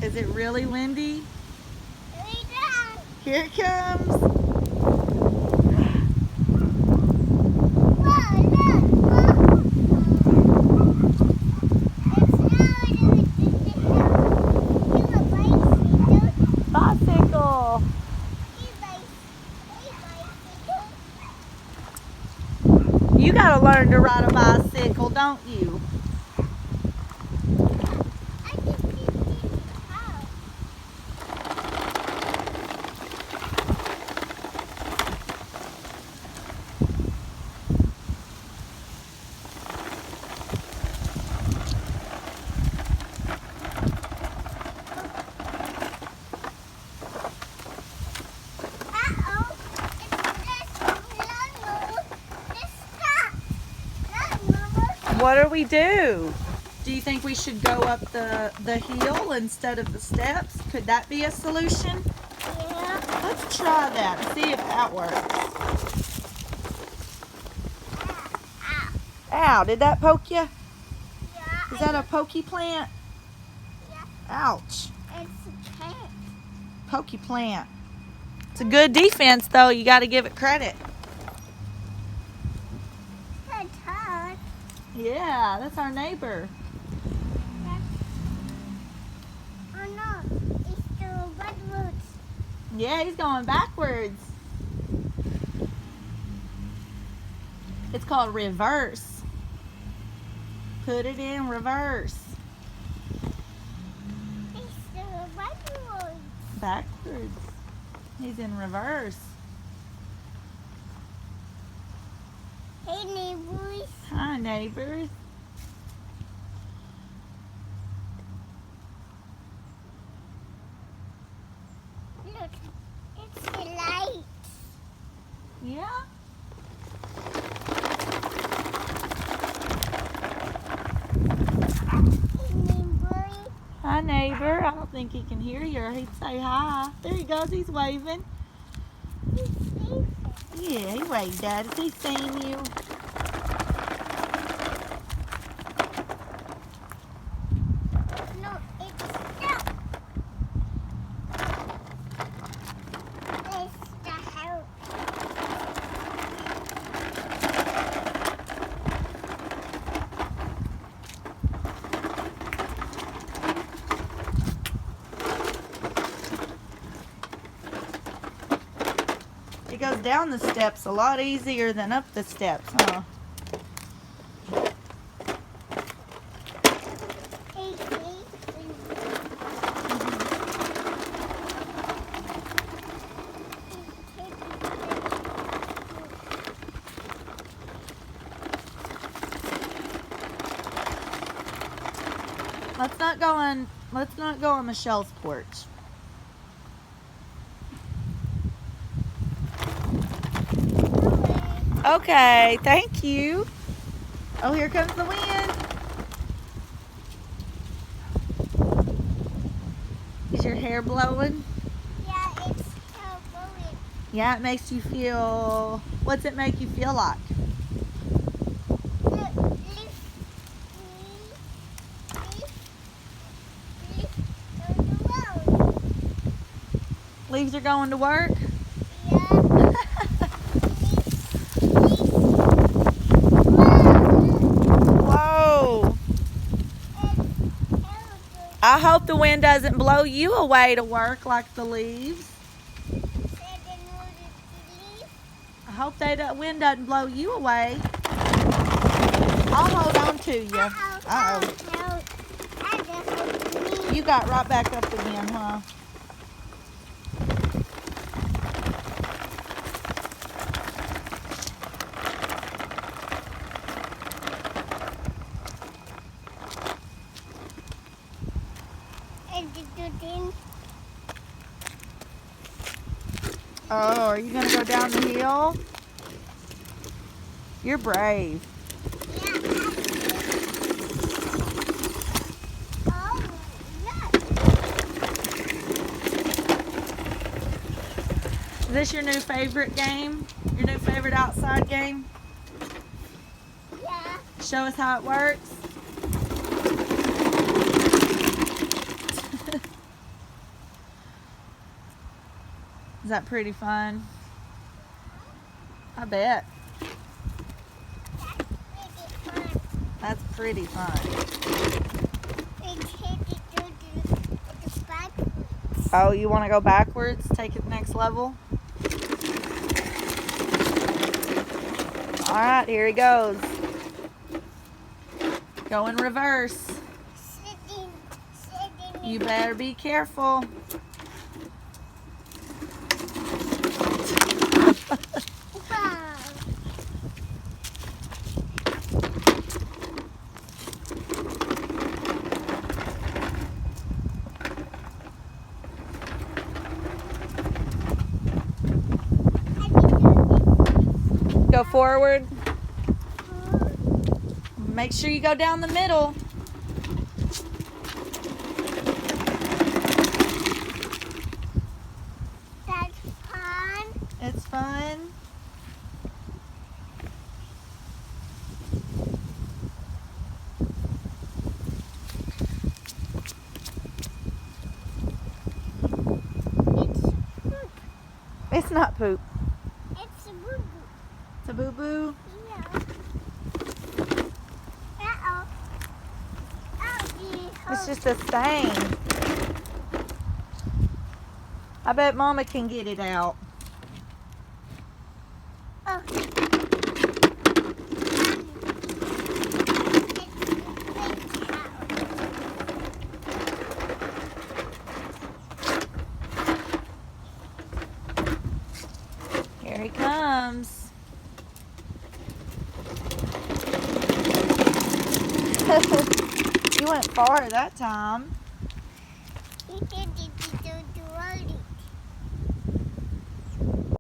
Is it really windy? Down. Here it comes. Whoa, look. Bicycle. You gotta learn to ride a bicycle, don't you? What do we do? Do you think we should go up the hill instead of the steps? Could that be a solution? Yeah. Let's try that and see if that works. Ow, did that poke you? Yeah. Is that a pokey plant? Yeah. Ouch. It's a cat. Pokey plant. It's a good defense though, you gotta give it credit. It's hard. Yeah, that's our neighbor. Oh no, it's the redwoods. Yeah, he's going backwards. It's called reverse. Put it in reverse. It's the redwoods. Backwards. He's in reverse. Hey neighbors. Hi, neighbors. Look, it's the light. Yeah? Hey neighbor. Hi, neighbor. I don't think he can hear you or he'd say hi. There he goes. He's waving. He's safe. Yeah, he waved at us. He's seen you. No, it's stuck. It's the house. It goes down the steps a lot easier than up the steps, huh? Hey, Let's not go on Michelle's porch. Okay, thank you. Oh, here comes the wind. Is your hair blowing? Yeah, it's so blowing. Yeah, it makes you feel. What's it make you feel like? Look, leaf, on the road. Leaves are going to work? Yeah. Whoa. I hope the wind doesn't blow you away to work like the leaves. I hope the wind doesn't blow you away. I'll hold on to you. Uh-oh. You got right back up again, huh? Oh, are you going to go down the hill? You're brave. Is this your new favorite game? Your new favorite outside game? Yeah. Show us how it works. Is that pretty fun? I bet. That's really fun. That's pretty fun. It's headed to the backwards. Oh, you want to go backwards? Take it next level? Alright, here he goes. Go in reverse. Sitting. You better be careful. Wow. Go forward. Make sure you go down the middle. That's fun. It's fun. It's poop. It's not poop. It's a boo boo. It's a boo-boo. Yeah. Uh-oh. It's just a stain. I bet Mama can get it out. Oh. Here he comes. You went far that time. You did it